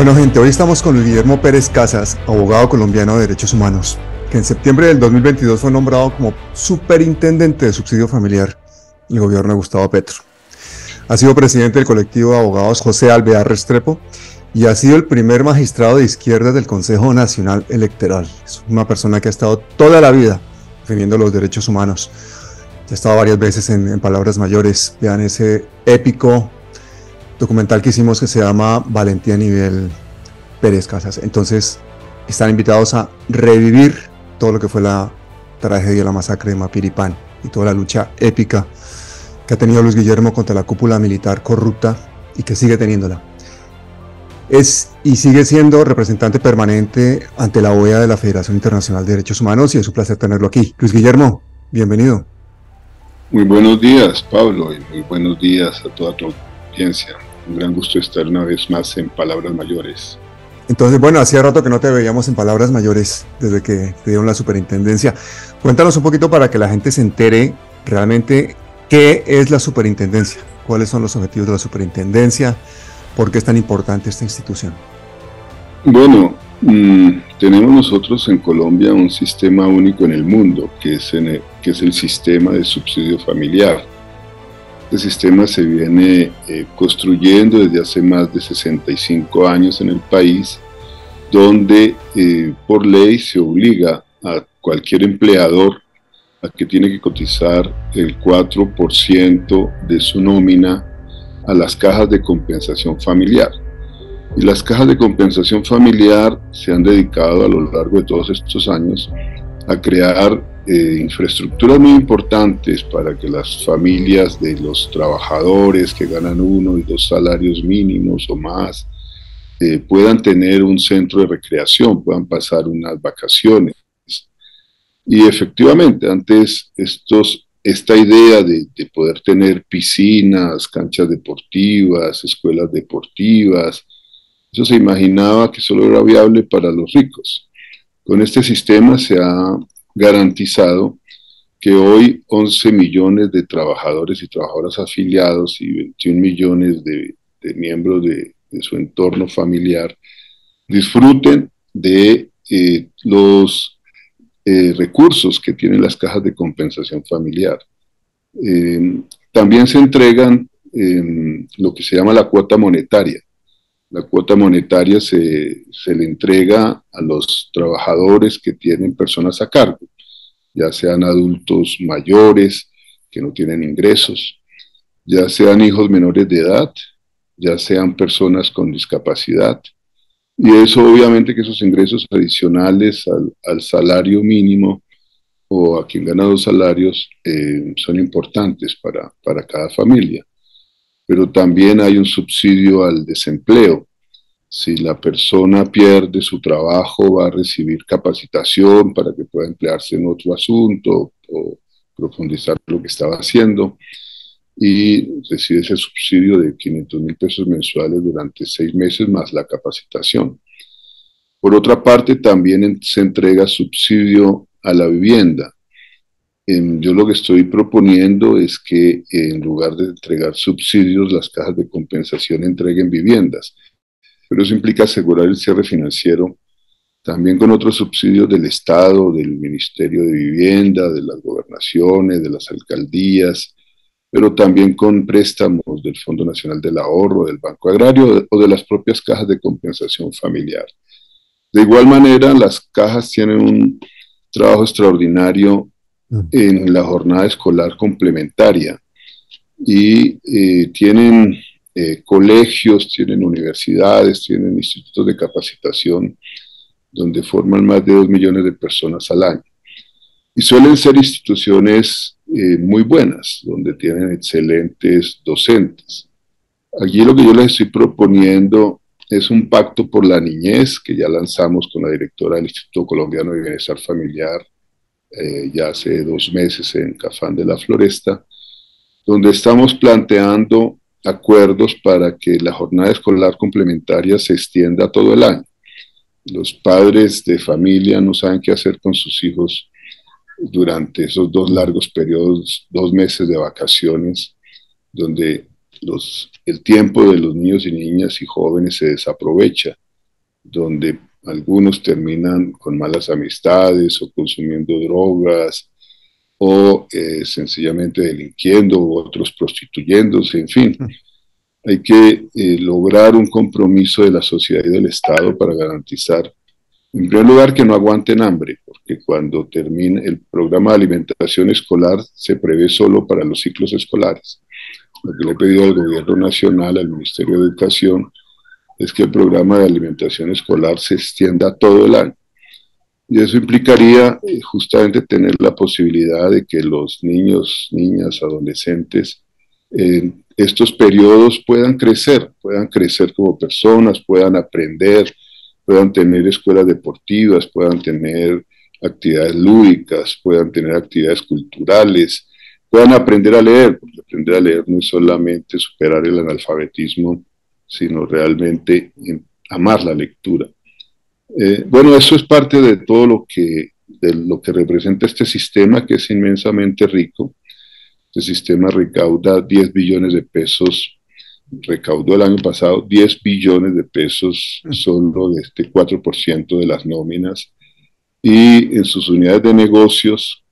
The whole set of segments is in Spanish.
Bueno, gente, hoy estamos con Luis Guillermo Pérez Casas, abogado colombiano de derechos humanos, que en septiembre del 2022 fue nombrado como superintendente de subsidio familiar en el gobierno de Gustavo Petro. Ha sido presidente del colectivo de abogados José Alvear Restrepo y ha sido el primer magistrado de izquierda del Consejo Nacional Electoral. Es una persona que ha estado toda la vida defendiendo los derechos humanos. Ya ha estado varias veces en Palabras Mayores. Vean ese épico documental que hicimos que se llama Valentía Nivel Pérez Casas. Entonces están invitados a revivir todo lo que fue la tragedia, la masacre de Mapiripán y toda la lucha épica que ha tenido Luis Guillermo contra la cúpula militar corrupta y que sigue teniéndola. Es y sigue siendo representante permanente ante la OEA de la Federación Internacional de Derechos Humanos y es un placer tenerlo aquí. Luis Guillermo, bienvenido. Muy buenos días, Pablo, y muy buenos días a toda tu audiencia. Un gran gusto estar una vez más en Palabras Mayores. Entonces, bueno, hacía rato que no te veíamos en Palabras Mayores desde que te dieron la superintendencia. Cuéntanos un poquito para que la gente se entere realmente qué es la superintendencia, cuáles son los objetivos de la superintendencia, por qué es tan importante esta institución. Bueno, tenemos nosotros en Colombia un sistema único en el mundo, que es el sistema de subsidio familiar. Este sistema se viene construyendo desde hace más de 65 años en el país, donde por ley se obliga a cualquier empleador a que tiene que cotizar el 4% de su nómina a las cajas de compensación familiar. Y las cajas de compensación familiar se han dedicado a lo largo de todos estos años a crear infraestructuras muy importantes para que las familias de los trabajadores que ganan 1 y 2 salarios mínimos o más puedan tener un centro de recreación, puedan pasar unas vacaciones. Y efectivamente, antes esta idea de poder tener piscinas, canchas deportivas, escuelas deportivas, eso se imaginaba que solo era viable para los ricos. Con este sistema se ha garantizado que hoy 11 millones de trabajadores y trabajadoras afiliados y 21 millones de miembros de su entorno familiar disfruten de los recursos que tienen las cajas de compensación familiar. También se entregan lo que se llama la cuota monetaria. La cuota monetaria se le entrega a los trabajadores que tienen personas a cargo, ya sean adultos mayores que no tienen ingresos, ya sean hijos menores de edad, ya sean personas con discapacidad. Y eso obviamente que esos ingresos adicionales al salario mínimo o a quien gana 2 salarios son importantes para cada familia. Pero también hay un subsidio al desempleo. Si la persona pierde su trabajo, va a recibir capacitación para que pueda emplearse en otro asunto o profundizar lo que estaba haciendo y recibe ese subsidio de 500.000 pesos mensuales durante 6 meses más la capacitación. Por otra parte, también se entrega subsidio a la vivienda. Yo lo que estoy proponiendo es que en lugar de entregar subsidios, las cajas de compensación entreguen viviendas. Pero eso implica asegurar el cierre financiero también con otros subsidios del Estado, del Ministerio de Vivienda, de las gobernaciones, de las alcaldías, pero también con préstamos del Fondo Nacional del Ahorro, del Banco Agrario o de las propias cajas de compensación familiar. De igual manera, las cajas tienen un trabajo extraordinario en la jornada escolar complementaria y tienen colegios, tienen universidades, tienen institutos de capacitación donde forman más de 2 millones de personas al año. Y suelen ser instituciones muy buenas, donde tienen excelentes docentes. Allí lo que yo les estoy proponiendo es un pacto por la niñez que ya lanzamos con la directora del Instituto Colombiano de Bienestar Familiar ya hace 2 meses en Cafán de la Floresta, donde estamos planteando acuerdos para que la jornada escolar complementaria se extienda todo el año. Los padres de familia no saben qué hacer con sus hijos durante esos 2 largos periodos, 2 meses de vacaciones, donde el tiempo de los niños y niñas y jóvenes se desaprovecha. donde algunos terminan con malas amistades o consumiendo drogas o sencillamente delinquiendo, u otros prostituyéndose, en fin. Hay que lograr un compromiso de la sociedad y del Estado para garantizar, en primer lugar, que no aguanten hambre, porque cuando termine el programa de alimentación escolar se prevé solo para los ciclos escolares. Lo que le he pedido al gobierno nacional, al Ministerio de Educación, es que el programa de alimentación escolar se extienda todo el año. Y eso implicaría justamente tener la posibilidad de que los niños, niñas, adolescentes, en estos periodos puedan crecer como personas, puedan aprender, puedan tener escuelas deportivas, puedan tener actividades lúdicas, puedan tener actividades culturales, puedan aprender a leer, porque aprender a leer no es solamente superar el analfabetismo, sino realmente amar la lectura. Bueno, eso es parte de lo que representa este sistema, que es inmensamente rico. Este sistema recauda 10 billones de pesos, recaudó el año pasado 10 billones de pesos solo de este 4% de las nóminas, y en sus unidades de negocios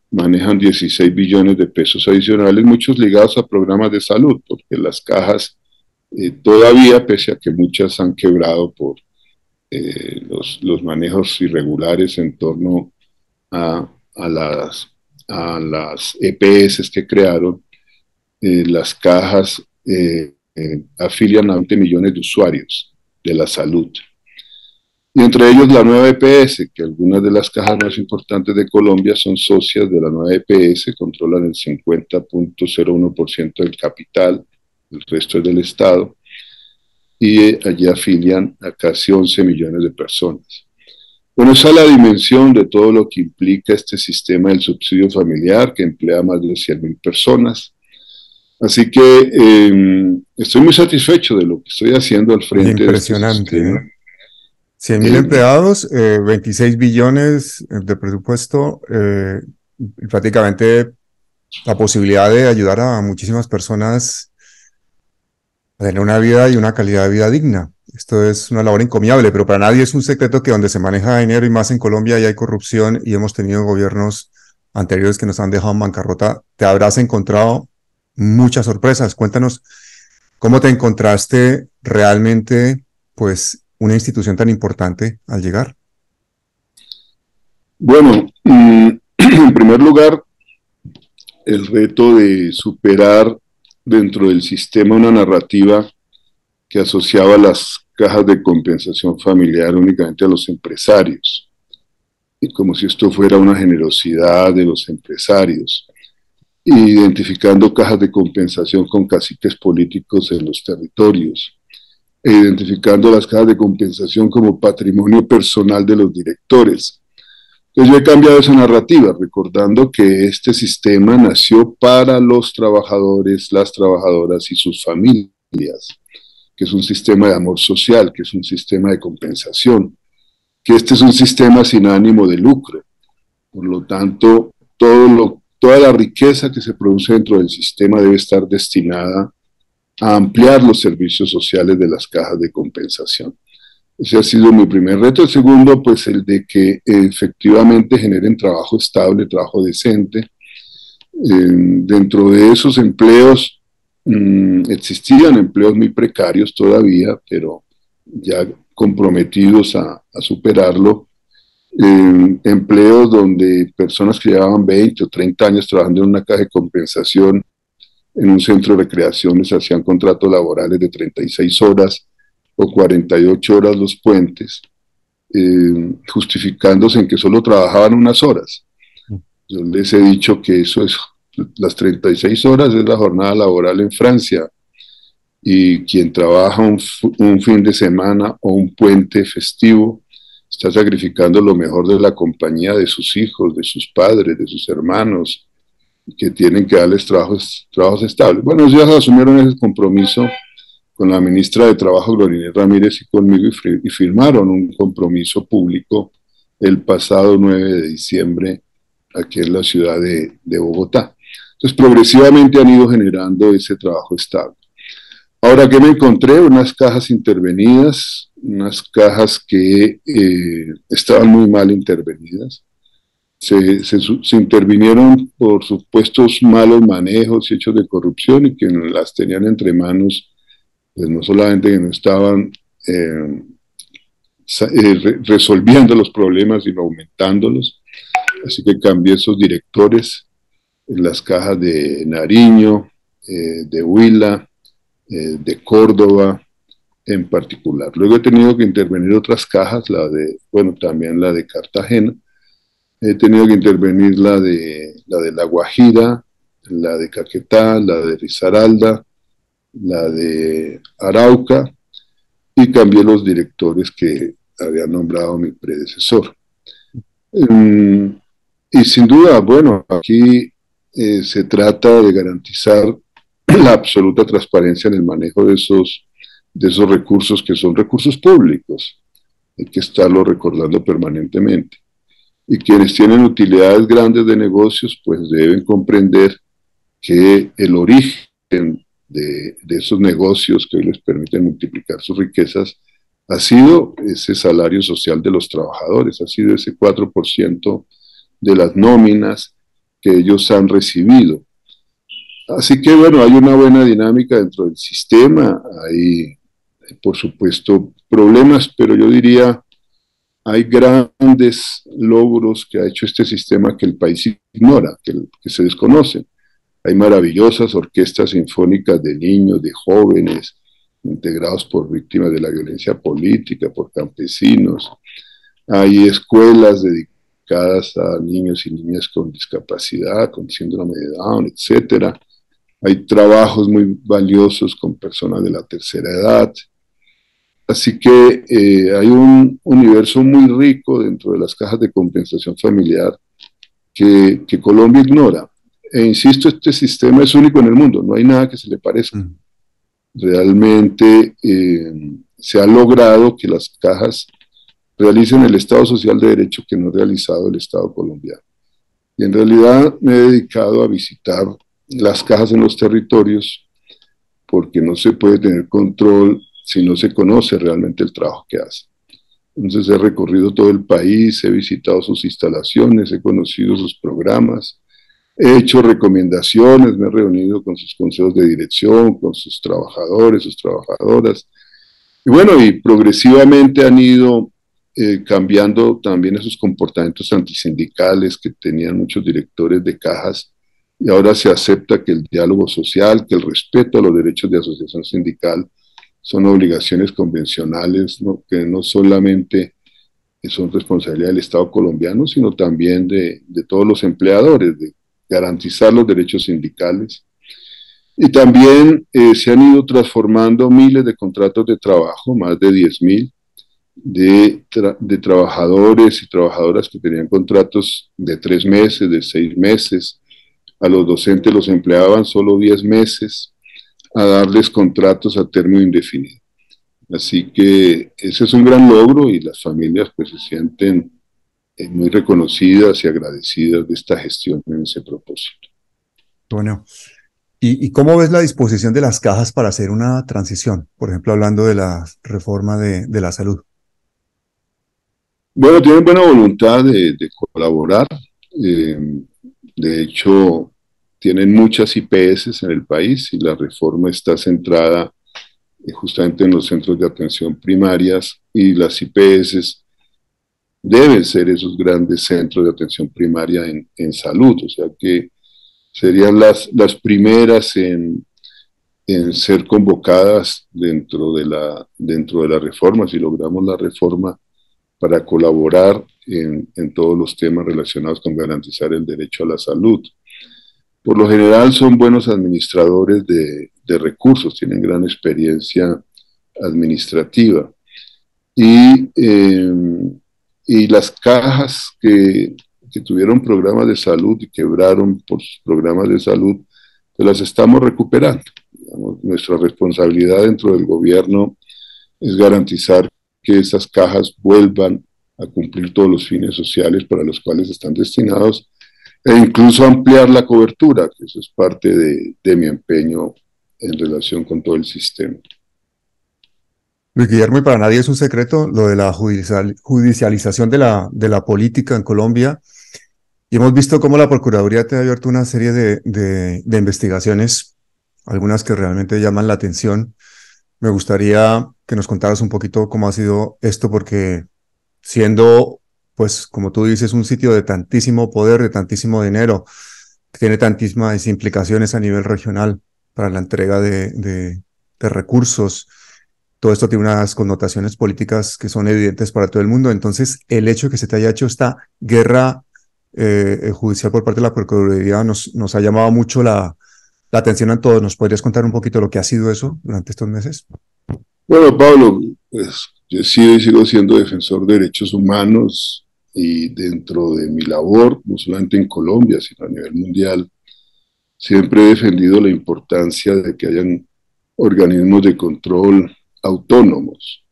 manejan 16 billones de pesos adicionales, muchos ligados a programas de salud, porque las cajas todavía, pese a que muchas han quebrado por los manejos irregulares en torno a, a, las, a las EPS que crearon, las cajas afilian a 20 millones de usuarios de la salud. Y entre ellos la nueva EPS, que algunas de las cajas más importantes de Colombia son socias de la nueva EPS, controlan el 50.01% del capital, el resto es del Estado, y allí afilian a casi 11 millones de personas. Bueno, esa es la dimensión de todo lo que implica este sistema del subsidio familiar, que emplea a más de 100.000 personas. Así que estoy muy satisfecho de lo que estoy haciendo al frente de este sistema. 100.000 empleados, 26 billones de presupuesto, prácticamente la posibilidad de ayudar a muchísimas personas a tener una vida y una calidad de vida digna. Esto es una labor encomiable, pero para nadie es un secreto que donde se maneja dinero, y más en Colombia, ya hay corrupción, y hemos tenido gobiernos anteriores que nos han dejado en bancarrota. Te habrás encontrado muchas sorpresas. Cuéntanos cómo te encontraste realmente, pues, una institución tan importante al llegar. Bueno, en primer lugar, el reto de superar dentro del sistema una narrativa que asociaba las cajas de compensación familiar únicamente a los empresarios, y como si esto fuera una generosidad de los empresarios, identificando cajas de compensación con caciques políticos en los territorios, identificando las cajas de compensación como patrimonio personal de los directores. Entonces yo he cambiado esa narrativa, recordando que este sistema nació para los trabajadores, las trabajadoras y sus familias, que es un sistema de amor social, que es un sistema de compensación, que este es un sistema sin ánimo de lucro. Por lo tanto, toda la riqueza que se produce dentro del sistema debe estar destinada a ampliar los servicios sociales de las cajas de compensación. Ese ha sido mi primer reto. El segundo, pues el de que efectivamente generen trabajo estable, trabajo decente. Dentro de esos empleos existían empleos muy precarios todavía, pero ya comprometidos a superarlo. Empleos donde personas que llevaban 20 o 30 años trabajando en una caja de compensación en un centro de recreación les hacían contratos laborales de 36 horas o 48 horas los puentes, justificándose en que solo trabajaban unas horas. Yo les he dicho que eso es, las 36 horas es la jornada laboral en Francia, y quien trabaja un fin de semana o un puente festivo está sacrificando lo mejor de la compañía de sus hijos, de sus padres, de sus hermanos, que tienen que darles trabajos estables. Bueno, ellos asumieron ese compromiso con la ministra de Trabajo, Gloria Inés Ramírez, y conmigo, y firmaron un compromiso público el pasado 9 de diciembre aquí en la ciudad de Bogotá. Entonces, progresivamente han ido generando ese trabajo estable. Ahora, ¿qué me encontré? Unas cajas intervenidas unas cajas que estaban muy mal intervenidas. Se intervinieron por supuestos malos manejos y hechos de corrupción y que las tenían entre manos, pues no solamente que no estaban resolviendo los problemas, sino aumentándolos. Así que cambié esos directores en las cajas de Nariño, de Huila, de Córdoba en particular. Luego he tenido que intervenir otras cajas, también la de Cartagena. He tenido que intervenir la de La Guajira, la de Caquetá, la de Risaralda, la de Arauca, y cambié los directores que había nombrado mi predecesor. Y sin duda, bueno, aquí se trata de garantizar la absoluta transparencia en el manejo de esos recursos que son recursos públicos. Hay que estarlo recordando permanentemente. Y quienes tienen utilidades grandes de negocios, pues deben comprender que el origen de esos negocios que hoy les permiten multiplicar sus riquezas ha sido ese salario social de los trabajadores, ha sido ese 4% de las nóminas que ellos han recibido. Así que bueno, hay una buena dinámica dentro del sistema, hay por supuesto problemas, pero yo diría hay grandes logros que ha hecho este sistema que el país ignora, que se desconocen. Hay maravillosas orquestas sinfónicas de niños, de jóvenes, integrados por víctimas de la violencia política, por campesinos. Hay escuelas dedicadas a niños y niñas con discapacidad, con síndrome de Down, etcétera. Hay trabajos muy valiosos con personas de la tercera edad. Así que hay un universo muy rico dentro de las cajas de compensación familiar que Colombia ignora. E insisto, este sistema es único en el mundo, no hay nada que se le parezca. Realmente se ha logrado que las cajas realicen el Estado Social de Derecho que no ha realizado el Estado colombiano. Y en realidad me he dedicado a visitar las cajas en los territorios porque no se puede tener control si no se conoce realmente el trabajo que hacen. Entonces he recorrido todo el país, he visitado sus instalaciones, he conocido sus programas, he hecho recomendaciones, me he reunido con sus consejos de dirección, con sus trabajadores, sus trabajadoras. Y bueno, y progresivamente han ido cambiando también esos comportamientos antisindicales que tenían muchos directores de cajas, y ahora se acepta que el diálogo social, que el respeto a los derechos de asociación sindical son obligaciones convencionales, ¿no? Que no solamente son responsabilidad del Estado colombiano, sino también de todos los empleadores, de garantizar los derechos sindicales. Y también se han ido transformando miles de contratos de trabajo, más de 10.000, de trabajadores y trabajadoras que tenían contratos de 3 meses, de 6 meses. A los docentes los empleaban solo 10 meses, a darles contratos a término indefinido. Así que ese es un gran logro y las familias pues se sienten muy reconocidas y agradecidas de esta gestión en ese propósito. Bueno, ¿y cómo ves la disposición de las cajas para hacer una transición? Por ejemplo, hablando de la reforma de la salud. Bueno, tienen buena voluntad de colaborar. De hecho, tienen muchas IPS en el país y la reforma está centrada justamente en los centros de atención primarias, y las IPS deben ser esos grandes centros de atención primaria en salud, o sea que serían las primeras en ser convocadas dentro de la reforma, si logramos la reforma, para colaborar en todos los temas relacionados con garantizar el derecho a la salud. Por lo general son buenos administradores de recursos, tienen gran experiencia administrativa. Y las cajas que tuvieron programas de salud y quebraron por sus programas de salud, pues las estamos recuperando. Digamos, nuestra responsabilidad dentro del gobierno es garantizar que esas cajas vuelvan a cumplir todos los fines sociales para los cuales están destinados, e incluso ampliar la cobertura, que eso es parte de mi empeño en relación con todo el sistema. Luis Guillermo, y para nadie es un secreto lo de la judicialización de la política en Colombia. Y hemos visto cómo la Procuraduría te ha abierto una serie de investigaciones, algunas que realmente llaman la atención. Me gustaría que nos contaras un poquito cómo ha sido esto, porque siendo, pues, como tú dices, un sitio de tantísimo poder, de tantísimo dinero, que tiene tantísimas implicaciones a nivel regional para la entrega de recursos, todo esto tiene unas connotaciones políticas que son evidentes para todo el mundo. Entonces, el hecho de que se te haya hecho esta guerra judicial por parte de la Procuraduría nos ha llamado mucho la atención a todos. ¿Nos podrías contar un poquito lo que ha sido eso durante estos meses? Bueno, Pablo, pues yo he sido y sigo siendo defensor de derechos humanos y dentro de mi labor, no solamente en Colombia, sino a nivel mundial, siempre he defendido la importancia de que hayan organismos de control autónomos.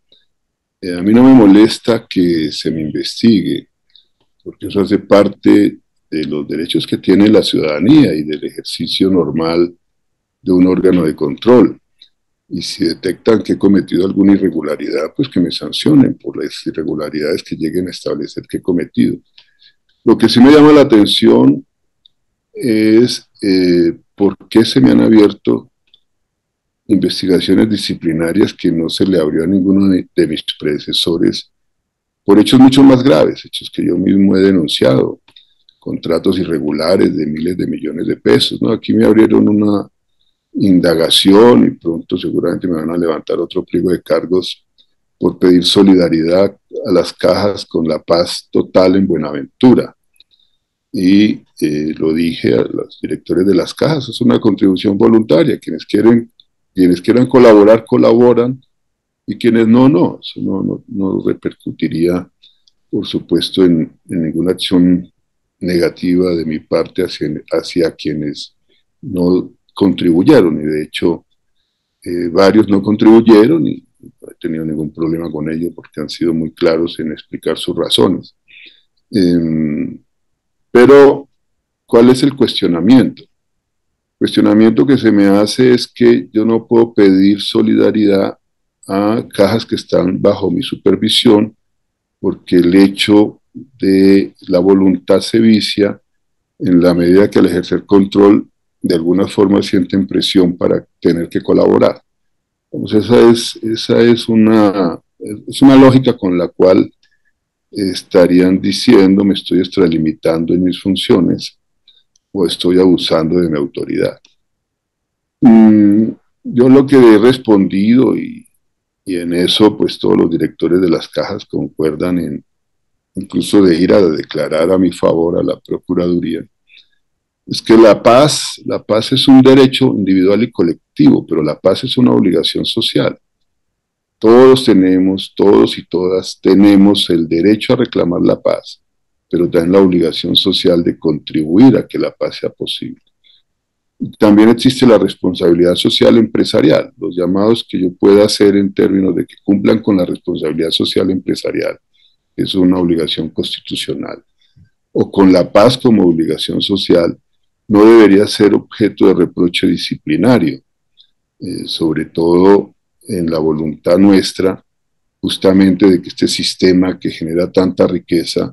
A mí no me molesta que se me investigue, porque eso hace parte de los derechos que tiene la ciudadanía y del ejercicio normal de un órgano de control. Y si detectan que he cometido alguna irregularidad, pues que me sancionen por las irregularidades que lleguen a establecer que he cometido. Lo que sí me llama la atención es por qué se me han abierto investigaciones disciplinarias que no se le abrió a ninguno de mis predecesores por hechos mucho más graves, hechos que yo mismo he denunciado, contratos irregulares de miles de millones de pesos, ¿no? Aquí me abrieron una indagación y pronto seguramente me van a levantar otro pliego de cargos por pedir solidaridad a las cajas con La Paz Total en Buenaventura. Y lo dije a los directores de las cajas, es una contribución voluntaria, quienes quieran colaborar, colaboran, y quienes no, no, eso no repercutiría, por supuesto, en ninguna acción negativa de mi parte hacia quienes no contribuyeron, y de hecho varios no contribuyeron y no he tenido ningún problema con ello porque han sido muy claros en explicar sus razones. Pero, ¿cuál es el cuestionamiento? El cuestionamiento que se me hace es que yo no puedo pedir solidaridad a cajas que están bajo mi supervisión porque el hecho de la voluntad se vicia en la medida que al ejercer control de alguna forma sienten presión para tener que colaborar. Entonces es una lógica con la cual estarían diciendo me estoy extralimitando en mis funciones o estoy abusando de mi autoridad. Yo lo que he respondido y en eso pues todos los directores de las cajas concuerdan en incluso de ir a declarar a mi favor a la Procuraduría, es que la paz es un derecho individual y colectivo, pero la paz es una obligación social. Todos y todas tenemos el derecho a reclamar la paz, pero también la obligación social de contribuir a que la paz sea posible. También existe la responsabilidad social empresarial, los llamados que yo pueda hacer en términos de que cumplan con la responsabilidad social empresarial, que es una obligación constitucional, o con la paz como obligación social, no debería ser objeto de reproche disciplinario, sobre todo en la voluntad nuestra, justamente de que este sistema que genera tanta riqueza,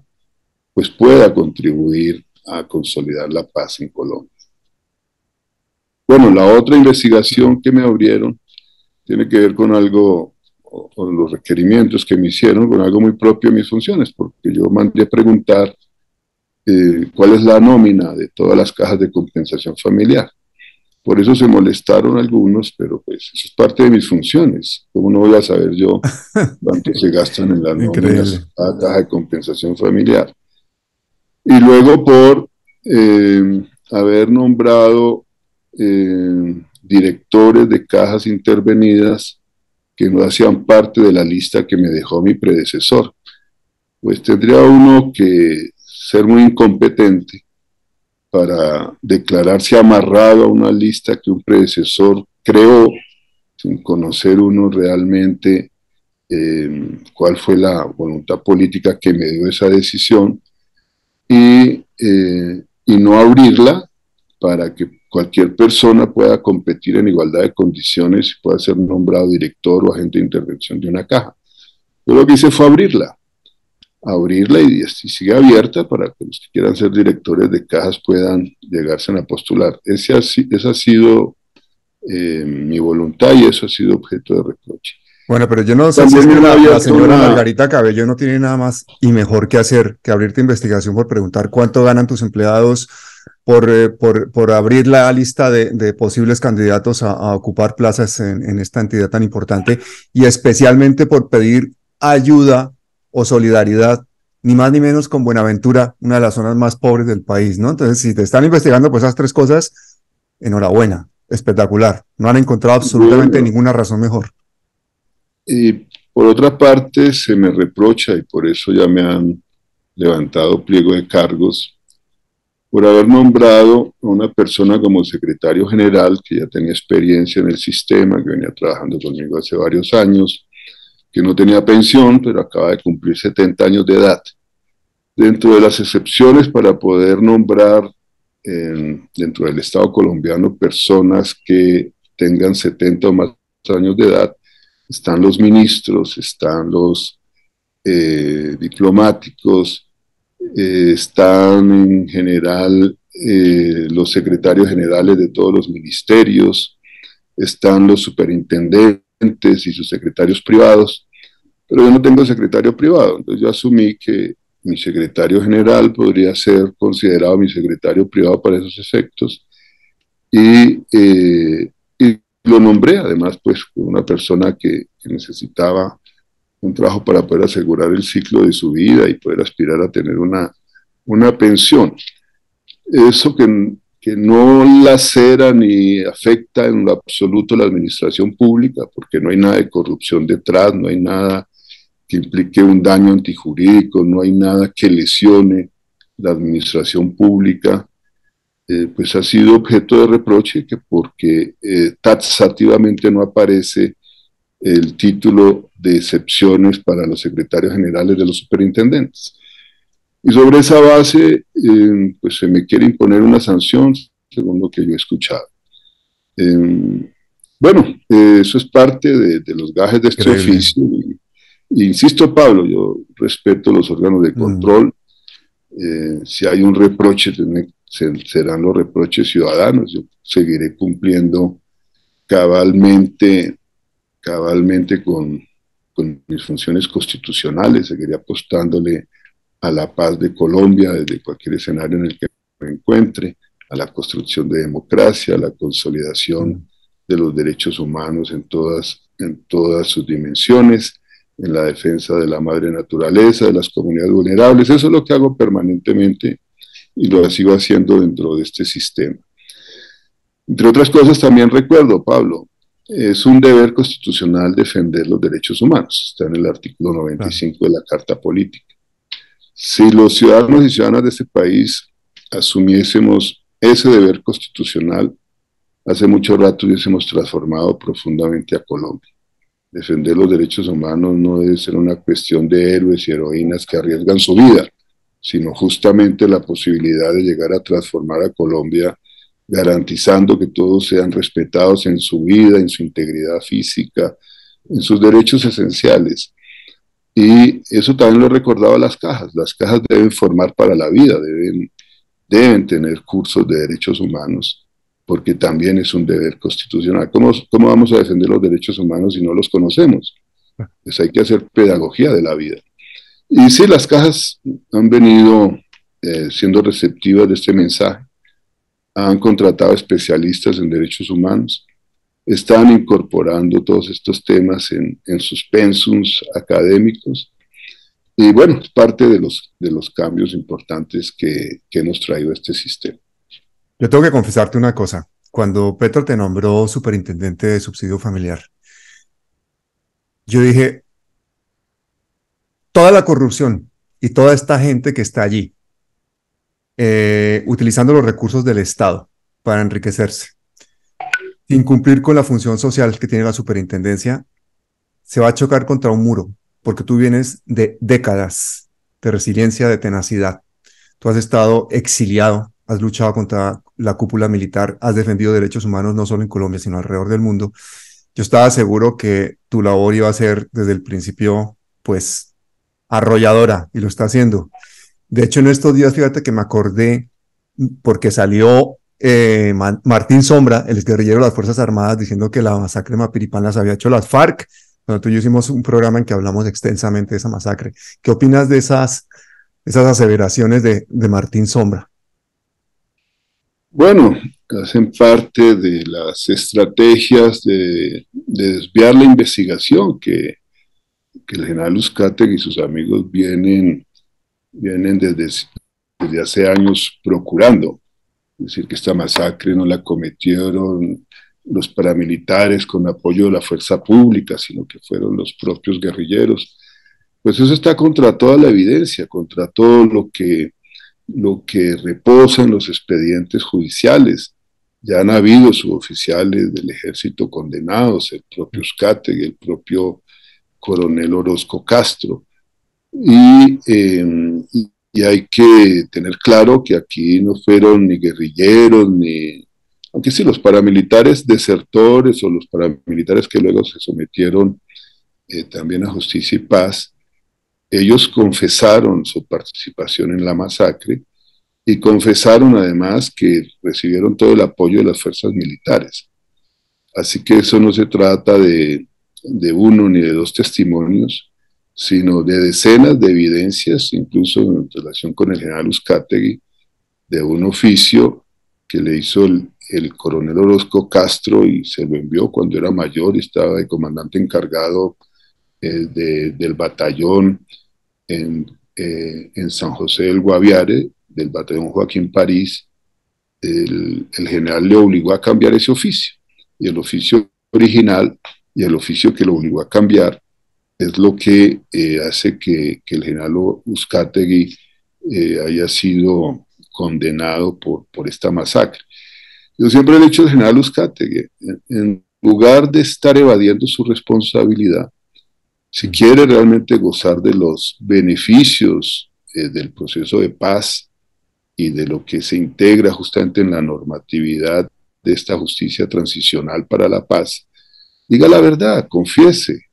pues pueda contribuir a consolidar la paz en Colombia. Bueno, la otra investigación que me abrieron tiene que ver con algo, con los requerimientos que me hicieron, con algo muy propio de mis funciones, porque yo mandé a preguntar cuál es la nómina de todas las cajas de compensación familiar. Por eso se molestaron algunos, pero pues eso es parte de mis funciones. ¿Cómo no voy a saber yo cuánto se gastan en las Increíble. nóminas a caja de compensación familiar? Y luego por haber nombrado directores de cajas intervenidas que no hacían parte de la lista que me dejó mi predecesor. Pues tendría uno que ser muy incompetente para declararse amarrado a una lista que un predecesor creó sin conocer uno realmente cuál fue la voluntad política que me dio esa decisión y no abrirla para que cualquier persona pueda competir en igualdad de condiciones y pueda ser nombrado director o agente de intervención de una caja. Yo lo que hice fue abrirla y sigue abierta para que los que quieran ser directores de cajas puedan llegarse a postular. Esa ha sido mi voluntad y eso ha sido objeto de reproche. Bueno, pero yo no sé si es También que me la había señora una... Margarita Cabello no tiene nada más y mejor que hacer que abrirte investigación por preguntar cuánto ganan tus empleados, por abrir la lista de posibles candidatos a ocupar plazas en esta entidad tan importante y especialmente por pedir ayuda o solidaridad, ni más ni menos con Buenaventura, una de las zonas más pobres del país, ¿no? Entonces, si te están investigando pues esas tres cosas, enhorabuena, espectacular. No han encontrado absolutamente Bueno, ninguna razón mejor. y por otra parte se me reprocha, y por eso ya me han levantado pliego de cargos, por haber nombrado a una persona como secretario general que ya tenía experiencia en el sistema, que venía trabajando conmigo hace varios años, que no tenía pensión, pero acaba de cumplir 70 años de edad. Dentro de las excepciones para poder nombrar dentro del Estado colombiano personas que tengan 70 o más años de edad, están los ministros, están los diplomáticos, están en general los secretarios generales de todos los ministerios, están los superintendentes y sus secretarios privados, pero yo no tengo secretario privado, entonces yo asumí que mi secretario general podría ser considerado mi secretario privado para esos efectos y lo nombré además pues una persona que necesitaba un trabajo para poder asegurar el ciclo de su vida y poder aspirar a tener una pensión. Eso que no lacera ni afecta en lo absoluto la administración pública, porque no hay nada de corrupción detrás, no hay nada que implique un daño antijurídico, no hay nada que lesione la administración pública, pues ha sido objeto de reproche que porque taxativamente no aparece el título de excepciones para los secretarios generales de los superintendentes. Y sobre esa base, pues se me quiere imponer una sanción, según lo que yo he escuchado. Bueno, eso es parte de los gajes de este Increíble. oficio. Y insisto, Pablo, yo respeto los órganos de control. Si hay un reproche, serán los reproches ciudadanos. Yo seguiré cumpliendo cabalmente con mis funciones constitucionales, seguiré apostándole a la paz de Colombia desde cualquier escenario en el que me encuentre, a la construcción de democracia, a la consolidación de los derechos humanos en todas sus dimensiones, en la defensa de la madre naturaleza, de las comunidades vulnerables. Eso es lo que hago permanentemente y lo sigo haciendo dentro de este sistema. Entre otras cosas, también recuerdo, Pablo, es un deber constitucional defender los derechos humanos. Está en el artículo 95 de la Carta Política. Si los ciudadanos y ciudadanas de este país asumiésemos ese deber constitucional, hace mucho rato hubiésemos transformado profundamente a Colombia. Defender los derechos humanos no debe ser una cuestión de héroes y heroínas que arriesgan su vida, sino justamente la posibilidad de llegar a transformar a Colombia garantizando que todos sean respetados en su vida, en su integridad física, en sus derechos esenciales. Y eso también lo he recordado a las cajas. Las cajas deben formar para la vida, deben tener cursos de derechos humanos, porque también es un deber constitucional. ¿Cómo vamos a defender los derechos humanos si no los conocemos? Pues hay que hacer pedagogía de la vida. Y sí, las cajas han venido siendo receptivas de este mensaje, han contratado especialistas en derechos humanos, están incorporando todos estos temas en sus pensums académicos y bueno, es parte de los cambios importantes que hemos traído a este sistema. Yo tengo que confesarte una cosa. Cuando Petro te nombró superintendente de subsidio familiar, yo dije, toda la corrupción y toda esta gente que está allí, utilizando los recursos del Estado para enriquecerse, sin cumplir con la función social que tiene la superintendencia, se va a chocar contra un muro, porque tú vienes de décadas de resiliencia, de tenacidad. Tú has estado exiliado has luchado contra la cúpula militar, has defendido derechos humanos no solo en Colombia, sino alrededor del mundo. Yo estaba seguro que tu labor iba a ser desde el principio, pues, arrolladora, y lo está haciendo. De hecho, en estos días, fíjate que me acordé porque salió Martín Sombra, el exguerrillero de las Fuerzas Armadas, diciendo que la masacre de Mapiripán las había hecho las FARC. Cuando tú y yo hicimos un programa en que hablamos extensamente de esa masacre. ¿Qué opinas de esas aseveraciones de Martín Sombra? Bueno, hacen parte de las estrategias de desviar la investigación que el general Uzcategui y sus amigos vienen desde hace años procurando. Es decir, que esta masacre no la cometieron los paramilitares con apoyo de la fuerza pública, sino que fueron los propios guerrilleros. Pues eso está contra toda la evidencia, contra todo lo que reposa en los expedientes judiciales. Ya han habido suboficiales del ejército condenados, el propio Uzcategui, el propio coronel Orozco Castro. Y hay que tener claro que aquí no fueron ni guerrilleros, aunque sí los paramilitares desertores o los paramilitares que luego se sometieron también a Justicia y Paz, ellos confesaron su participación en la masacre y confesaron además que recibieron todo el apoyo de las fuerzas militares. Así que eso no se trata de uno ni de dos testimonios, sino de decenas de evidencias, incluso en relación con el general Uzcategui, de un oficio que le hizo el coronel Orozco Castro y se lo envió cuando era mayor y estaba de comandante encargado del batallón en San José del Guaviare, del batallón Joaquín París. El general le obligó a cambiar ese oficio, y el oficio original y el oficio que lo obligó a cambiar es lo que hace que el general Uzcategui haya sido condenado por esta masacre. Yo siempre le he dicho al general Uzcategui, en lugar de estar evadiendo su responsabilidad, si quiere realmente gozar de los beneficios del proceso de paz y de lo que se integra justamente en la normatividad de esta justicia transicional para la paz, diga la verdad, confiese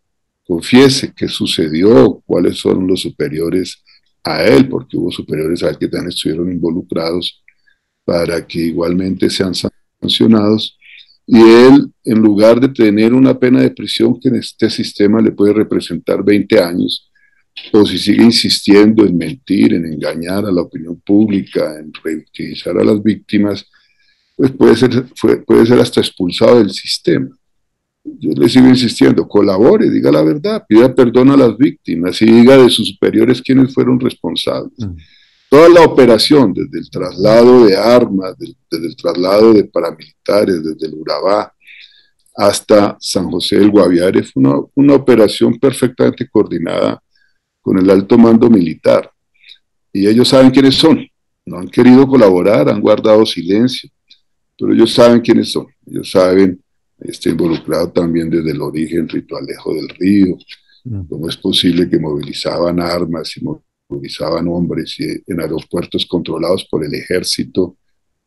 qué sucedió, cuáles son los superiores a él, porque hubo superiores a él que también estuvieron involucrados para que igualmente sean sancionados. Y él, en lugar de tener una pena de prisión que en este sistema le puede representar 20 años, o si sigue insistiendo en mentir, en engañar a la opinión pública, en revictimizar a las víctimas, pues puede ser hasta expulsado del sistema. Yo le sigo insistiendo, colabore, diga la verdad, pida perdón a las víctimas y diga de sus superiores quiénes fueron responsables. Toda la operación, desde el traslado de armas, desde el traslado de paramilitares, desde el Urabá hasta San José del Guaviare, fue una operación perfectamente coordinada con el alto mando militar. Y ellos saben quiénes son. No han querido colaborar, han guardado silencio, pero ellos saben quiénes son. Ellos saben. Está involucrado también desde el origen Rito Alejo del Río. ¿Cómo es posible que movilizaban armas y movilizaban hombres en aeropuertos controlados por el ejército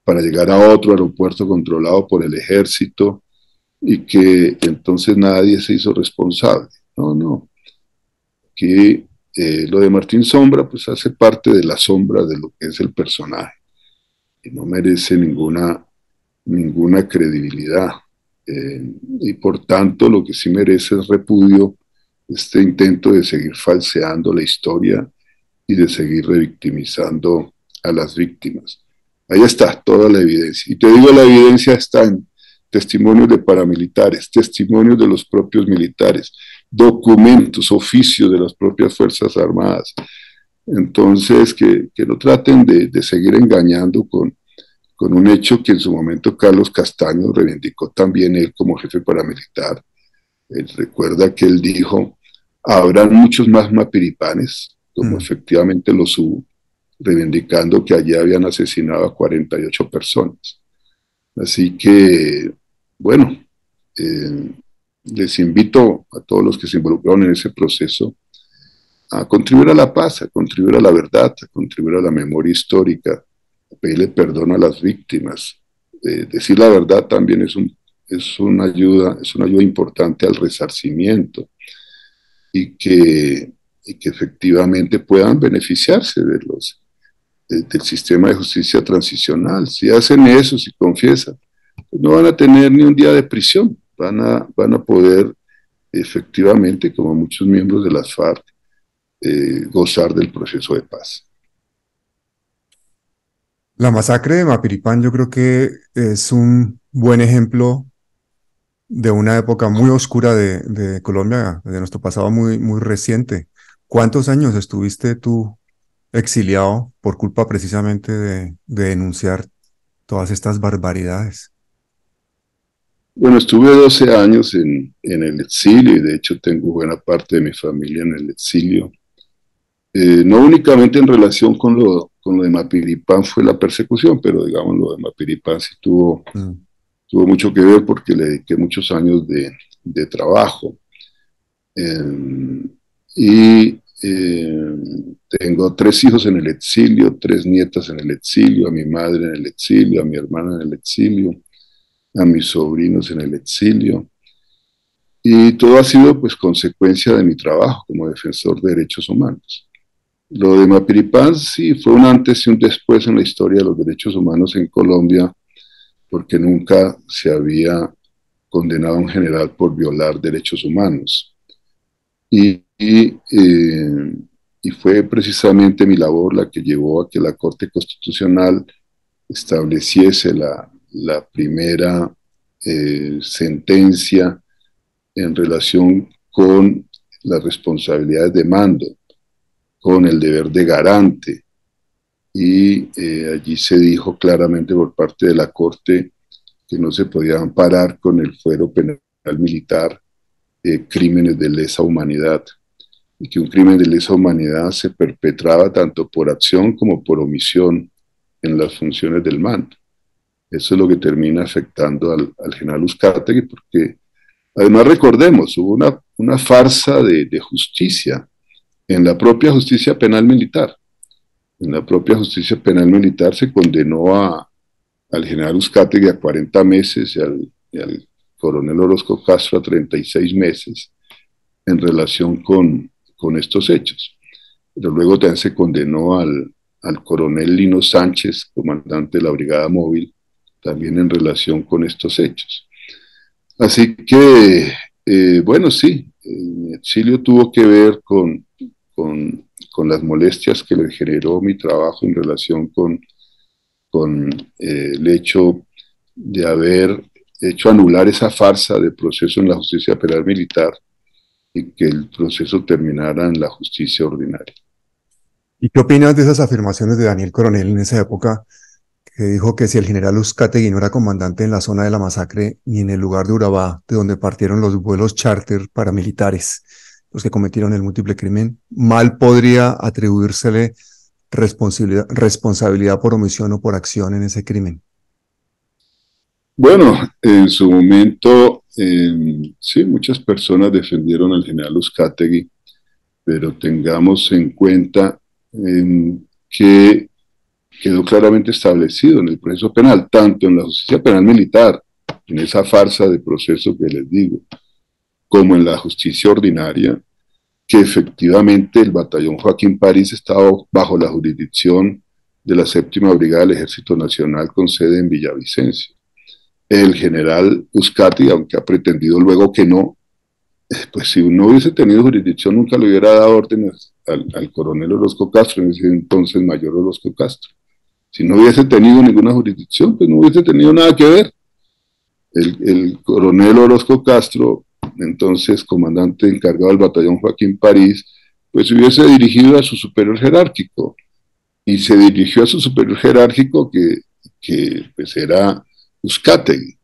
para llegar a otro aeropuerto controlado por el ejército y que entonces nadie se hizo responsable? No. Aquí lo de Martín Sombra pues hace parte de la sombra de lo que es el personaje y no merece ninguna credibilidad. Y por tanto lo que sí merece es repudio este intento de seguir falseando la historia y de seguir revictimizando a las víctimas. Ahí está toda la evidencia. Y te digo, la evidencia está en testimonios de paramilitares, testimonios de los propios militares, documentos, oficios de las propias Fuerzas Armadas. Entonces, que no traten de seguir engañando con un hecho que en su momento Carlos Castaño reivindicó también él como jefe paramilitar. Él recuerda que él dijo, habrán muchos más mapiripanes, como efectivamente los hubo, reivindicando que allí habían asesinado a 48 personas. Así que, bueno, les invito a todos los que se involucraron en ese proceso a contribuir a la paz, a contribuir a la verdad, a contribuir a la memoria histórica, pedirle perdón a las víctimas. Decir la verdad también es una ayuda importante al resarcimiento y que efectivamente puedan beneficiarse del sistema de justicia transicional. Si hacen eso, si confiesan, pues no van a tener ni un día de prisión, van a poder efectivamente, como muchos miembros de las FARC, gozar del proceso de paz. La masacre de Mapiripán yo creo que es un buen ejemplo de una época muy oscura de Colombia, de nuestro pasado muy reciente. ¿Cuántos años estuviste tú exiliado por culpa precisamente de denunciar todas estas barbaridades? Bueno, estuve 12 años en el exilio y de hecho tengo buena parte de mi familia en el exilio. No únicamente en relación con lo de Mapiripán fue la persecución, pero digamos lo de Mapiripán sí Mm. tuvo mucho que ver porque le dediqué muchos años de trabajo. Eh, y tengo 3 hijos en el exilio, 3 nietas en el exilio, a mi madre en el exilio, a mi hermana en el exilio, a mis sobrinos en el exilio. Y todo ha sido pues consecuencia de mi trabajo como defensor de derechos humanos. Lo de Mapiripán sí fue un antes y un después en la historia de los derechos humanos en Colombia, porque nunca se había condenado a un general por violar derechos humanos. Y, y, eh, y fue precisamente mi labor la que llevó a que la Corte Constitucional estableciese la primera sentencia en relación con las responsabilidades de mando, con el deber de garante. Y allí se dijo claramente por parte de la Corte que no se podía amparar con el fuero penal militar crímenes de lesa humanidad y que un crimen de lesa humanidad se perpetraba tanto por acción como por omisión en las funciones del mando. Eso es lo que termina afectando al general Uzcategui, porque además recordemos, hubo una farsa de justicia en la propia justicia penal militar. En la propia justicia penal militar se condenó al general Uzcategui a 40 meses y al coronel Orozco Castro a 36 meses en relación con estos hechos. Pero luego también se condenó al coronel Lino Sánchez, comandante de la Brigada Móvil, también en relación con estos hechos. Así que, bueno, sí, mi exilio tuvo que ver con las molestias que le generó mi trabajo en relación con el hecho de haber hecho anular esa farsa de proceso en la justicia penal militar y que el proceso terminara en la justicia ordinaria. ¿Y qué opinas de esas afirmaciones de Daniel Coronel en esa época, que dijo que si el general Uzcategui no era comandante en la zona de la masacre ni en el lugar de Urabá, de donde partieron los vuelos charter paramilitares, los que cometieron el múltiple crimen, mal podría atribuírsele responsabilidad por omisión o por acción en ese crimen? Bueno, en su momento, sí, muchas personas defendieron al general Uzcategui, pero tengamos en cuenta que quedó claramente establecido en el proceso penal, tanto en la justicia penal militar, en esa farsa de proceso que les digo, como en la justicia ordinaria, que efectivamente el batallón Joaquín París estaba bajo la jurisdicción de la 7ª Brigada del Ejército Nacional con sede en Villavicencio. El general Uzcategui, aunque ha pretendido luego que no, pues si no hubiese tenido jurisdicción nunca le hubiera dado órdenes al coronel Orozco Castro, en ese entonces mayor Orozco Castro. Si no hubiese tenido ninguna jurisdicción, pues no hubiese tenido nada que ver. El coronel Orozco Castro, entonces comandante encargado del batallón Joaquín París, pues hubiese dirigido a su superior jerárquico. Y se dirigió a su superior jerárquico que pues era Uzcategui.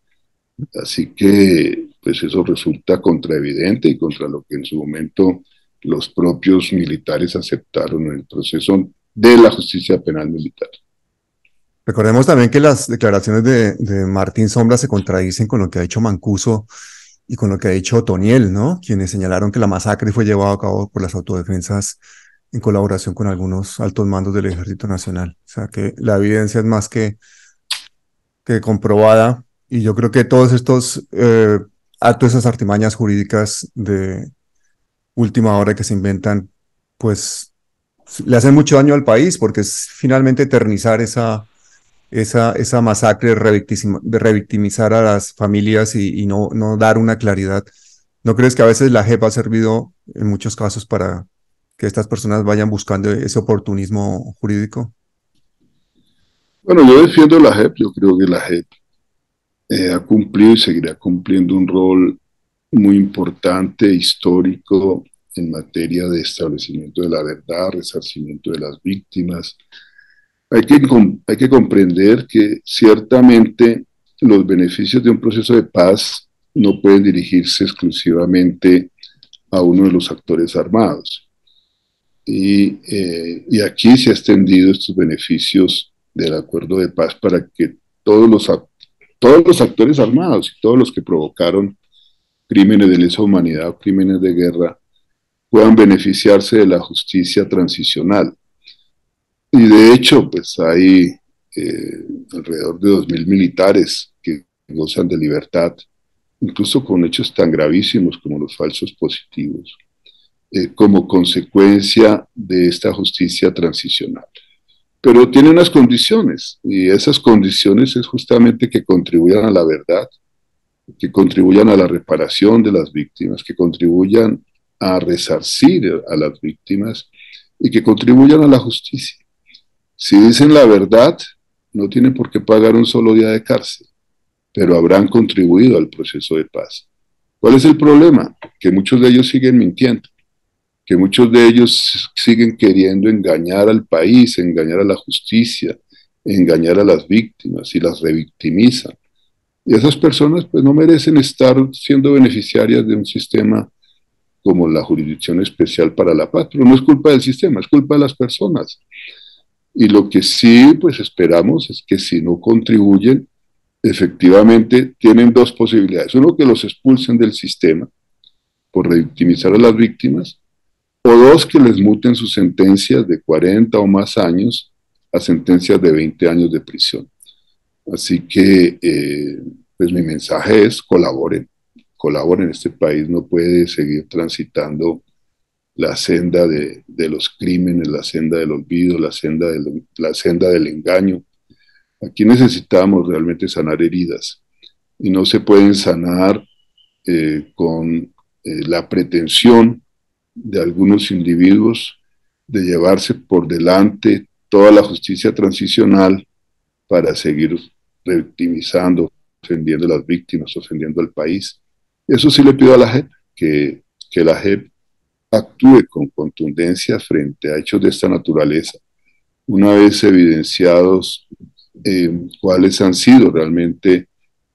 Así que pues eso resulta contraevidente y contra lo que en su momento los propios militares aceptaron en el proceso de la justicia penal militar. Recordemos también que las declaraciones de Martín Sombra se contradicen con lo que ha dicho Mancuso y con lo que ha dicho Otoniel, ¿no? Quienes señalaron que la masacre fue llevada a cabo por las autodefensas en colaboración con algunos altos mandos del Ejército Nacional. O sea que la evidencia es más que comprobada y yo creo que todos estos actos, esas artimañas jurídicas de última hora que se inventan, pues le hacen mucho daño al país porque es finalmente eternizar esa masacre, de revictimizar a las familias y no dar una claridad. ¿No crees que a veces la JEP ha servido en muchos casos para que estas personas vayan buscando ese oportunismo jurídico? Bueno, yo defiendo la JEP, yo creo que la JEP ha cumplido y seguirá cumpliendo un rol muy importante, histórico, en materia de establecimiento de la verdad, resarcimiento de las víctimas. Hay que comprender que ciertamente los beneficios de un proceso de paz no pueden dirigirse exclusivamente a uno de los actores armados. Y aquí se ha extendido estos beneficios del acuerdo de paz para que todos los actores armados y todos los que provocaron crímenes de lesa humanidad o crímenes de guerra puedan beneficiarse de la justicia transicional. Y de hecho, pues hay alrededor de 2.000 militares que gozan de libertad, incluso con hechos tan gravísimos como los falsos positivos, como consecuencia de esta justicia transicional. Pero tiene unas condiciones, y esas condiciones es justamente que contribuyan a la verdad, que contribuyan a la reparación de las víctimas, que contribuyan a resarcir a las víctimas y que contribuyan a la justicia. Si dicen la verdad, no tienen por qué pagar un solo día de cárcel, pero habrán contribuido al proceso de paz. ¿Cuál es el problema? Que muchos de ellos siguen mintiendo, que muchos de ellos siguen queriendo engañar al país, engañar a la justicia, engañar a las víctimas y las revictimizan. Y esas personas pues no merecen estar siendo beneficiarias de un sistema como la Jurisdicción Especial para la Paz, pero no es culpa del sistema, es culpa de las personas. Y lo que sí pues esperamos es que si no contribuyen, efectivamente tienen dos posibilidades. Uno, que los expulsen del sistema por revictimizar a las víctimas, o dos, que les muten sus sentencias de 40 o más años a sentencias de 20 años de prisión. Así que, pues mi mensaje es colaboren, colaboren. Este país no puede seguir transitando la senda de los crímenes, la senda del olvido, la senda del engaño. Aquí necesitamos realmente sanar heridas y no se pueden sanar con la pretensión de algunos individuos de llevarse por delante toda la justicia transicional para seguir revictimizando, ofendiendo a las víctimas, ofendiendo al país. Eso sí le pido a la JEP, que la JEP actúe con contundencia frente a hechos de esta naturaleza, una vez evidenciados cuáles han sido realmente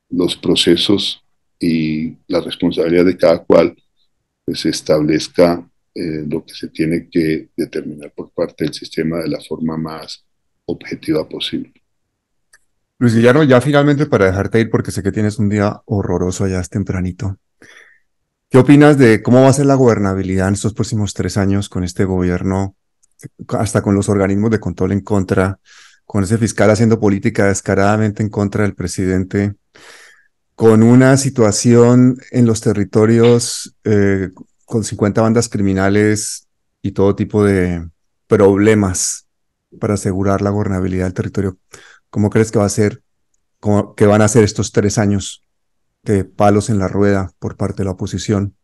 los procesos y la responsabilidad de cada cual, pues se establezca lo que se tiene que determinar por parte del sistema de la forma más objetiva posible. Luis Guillermo, ya finalmente para dejarte ir, porque sé que tienes un día horroroso allá es tempranito. ¿Qué opinas de cómo va a ser la gobernabilidad en estos próximos 3 años con este gobierno, hasta con los organismos de control en contra, con ese fiscal haciendo política descaradamente en contra del presidente, con una situación en los territorios con 50 bandas criminales y todo tipo de problemas para asegurar la gobernabilidad del territorio? ¿Cómo crees que va a ser, que van a ser estos 3 años de palos en la rueda por parte de la oposición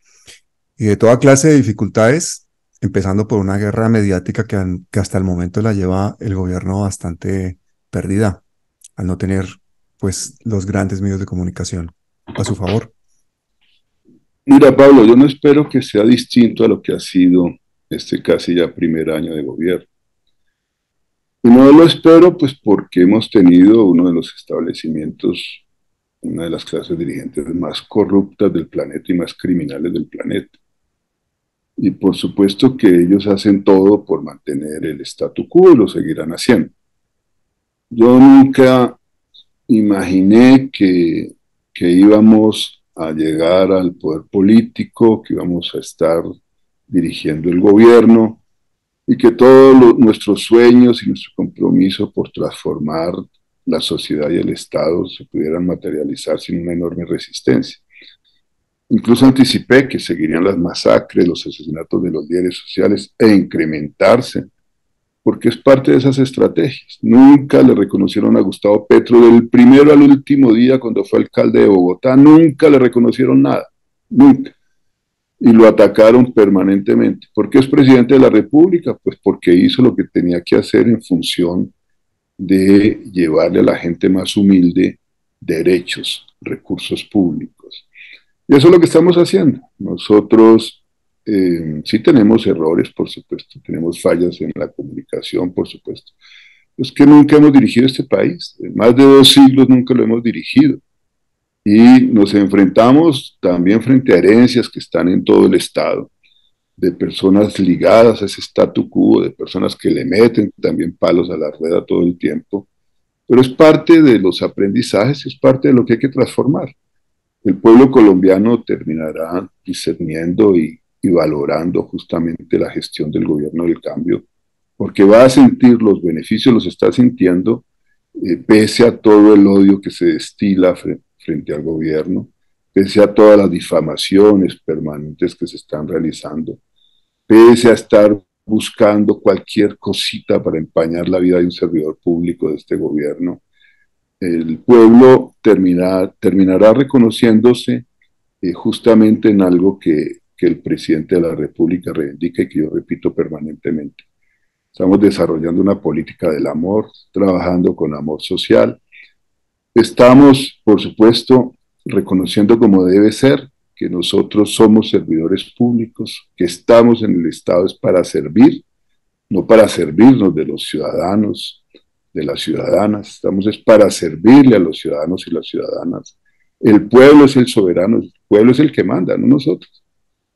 y de toda clase de dificultades, empezando por una guerra mediática que hasta el momento la lleva el gobierno bastante perdida, al no tener pues los grandes medios de comunicación a su favor? Mira, Pablo, yo no espero que sea distinto a lo que ha sido este casi ya primer año de gobierno. Y no lo espero pues porque hemos tenido uno de los establecimientos, una de las clases dirigentes más corruptas del planeta y más criminales del planeta. Y por supuesto que ellos hacen todo por mantener el statu quo y lo seguirán haciendo. Yo nunca imaginé que íbamos a llegar al poder político, que íbamos a estar dirigiendo el gobierno, y que todos nuestros sueños y nuestro compromiso por transformar la sociedad y el Estado se pudieran materializar sin una enorme resistencia. Incluso anticipé que seguirían las masacres, los asesinatos de los líderes sociales e incrementarse, porque es parte de esas estrategias. Nunca le reconocieron a Gustavo Petro del primero al último día cuando fue alcalde de Bogotá, nunca le reconocieron nada, nunca. Y lo atacaron permanentemente. ¿Por qué es presidente de la República? Pues porque hizo lo que tenía que hacer en función de llevarle a la gente más humilde derechos, recursos públicos. Y eso es lo que estamos haciendo. Nosotros sí tenemos errores, por supuesto, tenemos fallas en la comunicación, por supuesto. Es que nunca hemos dirigido este país, en más de 2 siglos nunca lo hemos dirigido. Y nos enfrentamos también frente a herencias que están en todo el Estado, de personas ligadas a ese statu quo, de personas que le meten también palos a la rueda todo el tiempo, pero es parte de los aprendizajes, es parte de lo que hay que transformar. El pueblo colombiano terminará discerniendo y valorando justamente la gestión del gobierno del cambio, porque va a sentir los beneficios, los está sintiendo, pese a todo el odio que se destila frente al gobierno, pese a todas las difamaciones permanentes que se están realizando, pese a estar buscando cualquier cosita para empañar la vida de un servidor público de este gobierno, el pueblo terminará reconociéndose justamente en algo que el presidente de la República reivindica y que yo repito permanentemente. Estamos desarrollando una política del amor, trabajando con amor social. Estamos, por supuesto, reconociendo como debe ser que nosotros somos servidores públicos, que estamos en el Estado es para servir, no para servirnos de los ciudadanos, de las ciudadanas, estamos es para servirle a los ciudadanos y las ciudadanas. El pueblo es el soberano, el pueblo es el que manda, no nosotros.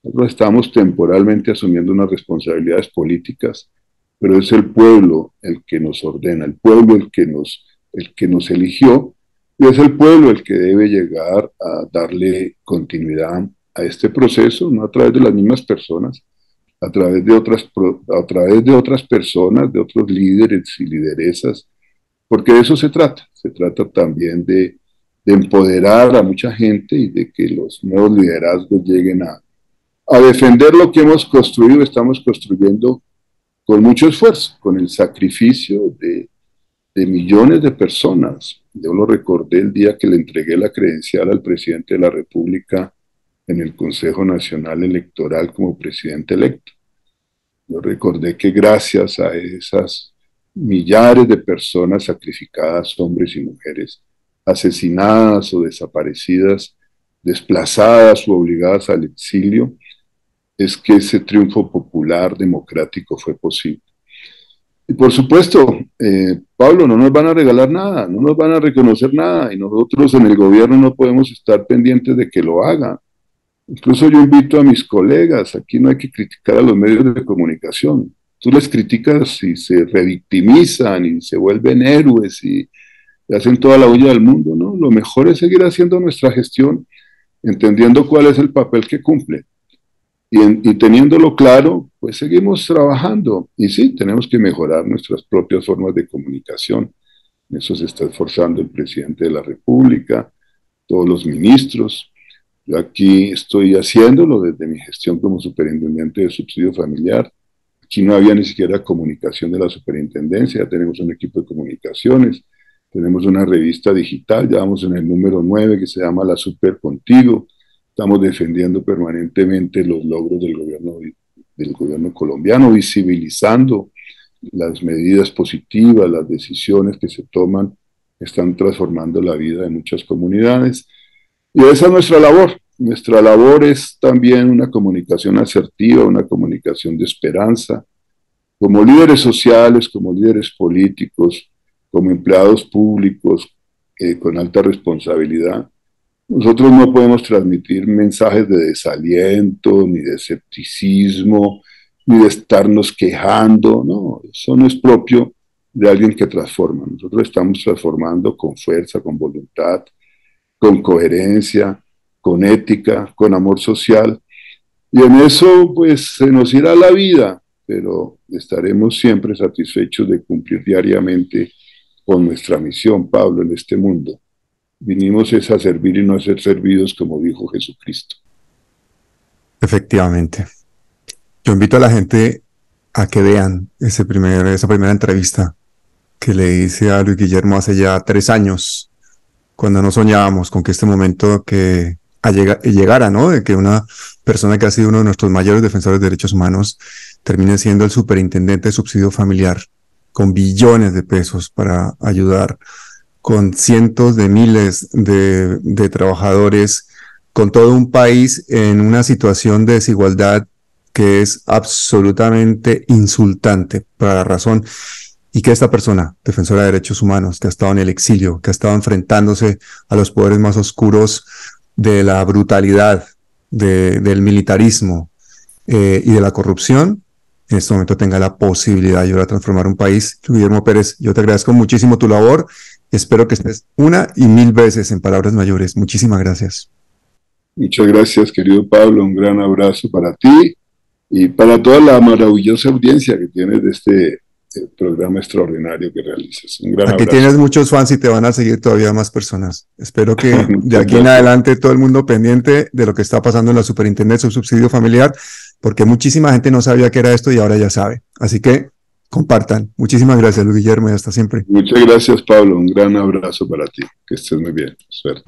Nosotros estamos temporalmente asumiendo unas responsabilidades políticas, pero es el pueblo el que nos ordena, el pueblo el que nos eligió, y es el pueblo el que debe llegar a darle continuidad a este proceso, no a través de las mismas personas, a través de otras personas, de otros líderes y lideresas, porque de eso se trata también de empoderar a mucha gente y de que los nuevos liderazgos lleguen a defender lo que hemos construido, estamos construyendo con mucho esfuerzo, con el sacrificio de millones de personas. Yo lo recordé el día que le entregué la credencial al presidente de la República en el Consejo Nacional Electoral como presidente electo. Yo recordé que gracias a esas millares de personas sacrificadas, hombres y mujeres, asesinadas o desaparecidas, desplazadas o obligadas al exilio, es que ese triunfo popular democrático fue posible. Y por supuesto, Pablo, no nos van a regalar nada, no nos van a reconocer nada, y nosotros en el gobierno no podemos estar pendientes de que lo hagan. Incluso yo invito a mis colegas, aquí no hay que criticar a los medios de comunicación. Tú les criticas y se revictimizan y se vuelven héroes y hacen toda la olla del mundo, ¿no? Lo mejor es seguir haciendo nuestra gestión, entendiendo cuál es el papel que cumple. Y teniéndolo claro, pues seguimos trabajando. Y sí, tenemos que mejorar nuestras propias formas de comunicación. En eso se está esforzando el presidente de la República, todos los ministros. Yo aquí estoy haciéndolo desde mi gestión como superintendente de subsidio familiar. Aquí no había ni siquiera comunicación de la superintendencia, ya tenemos un equipo de comunicaciones, tenemos una revista digital, ya vamos en el número 9 que se llama La Super Contigo. Estamos defendiendo permanentemente los logros del gobierno colombiano, visibilizando las medidas positivas, las decisiones que se toman, están transformando la vida de muchas comunidades. Y esa es nuestra labor. Nuestra labor es también una comunicación asertiva, una comunicación de esperanza. Como líderes sociales, como líderes políticos, como empleados públicos con alta responsabilidad, nosotros no podemos transmitir mensajes de desaliento, ni de escepticismo, ni de estarnos quejando. No, eso no es propio de alguien que transforma. Nosotros estamos transformando con fuerza, con voluntad, con coherencia, con ética, con amor social. Y en eso, pues, se nos irá la vida, pero estaremos siempre satisfechos de cumplir diariamente con nuestra misión, Pablo, en este mundo. Vinimos es a servir y no a ser servidos, como dijo Jesucristo. Efectivamente. Yo invito a la gente a que vean esa primera entrevista que le hice a Luis Guillermo hace ya 3 años, cuando no soñábamos con que este momento llegara, ¿no? De que una persona que ha sido uno de nuestros mayores defensores de derechos humanos termine siendo el superintendente de subsidio familiar, con billones de pesos para ayudar, con cientos de miles de trabajadores, con todo un país en una situación de desigualdad que es absolutamente insultante para la razón, y que esta persona, defensora de derechos humanos, que ha estado en el exilio, que ha estado enfrentándose a los poderes más oscuros de la brutalidad, del militarismo y de la corrupción, en este momento tenga la posibilidad de ayudar a transformar un país. Guillermo Pérez, yo te agradezco muchísimo tu labor. Espero que estés 1 y 1000 veces en palabras mayores. Muchísimas gracias. Muchas gracias, querido Pablo. Un gran abrazo para ti y para toda la maravillosa audiencia que tienes de este programa extraordinario que realizas. Un gran Aquí abrazo. tienes muchos fans y te van a seguir todavía más personas. Espero que de aquí en adelante todo el mundo pendiente de lo que está pasando en la Superintendencia de Subsidio Familiar, porque muchísima gente no sabía qué era esto y ahora ya sabe. Así que compartan. Muchísimas gracias, Luis Guillermo, y hasta siempre. Muchas gracias, Pablo. Un gran abrazo para ti. Que estés muy bien. Suerte.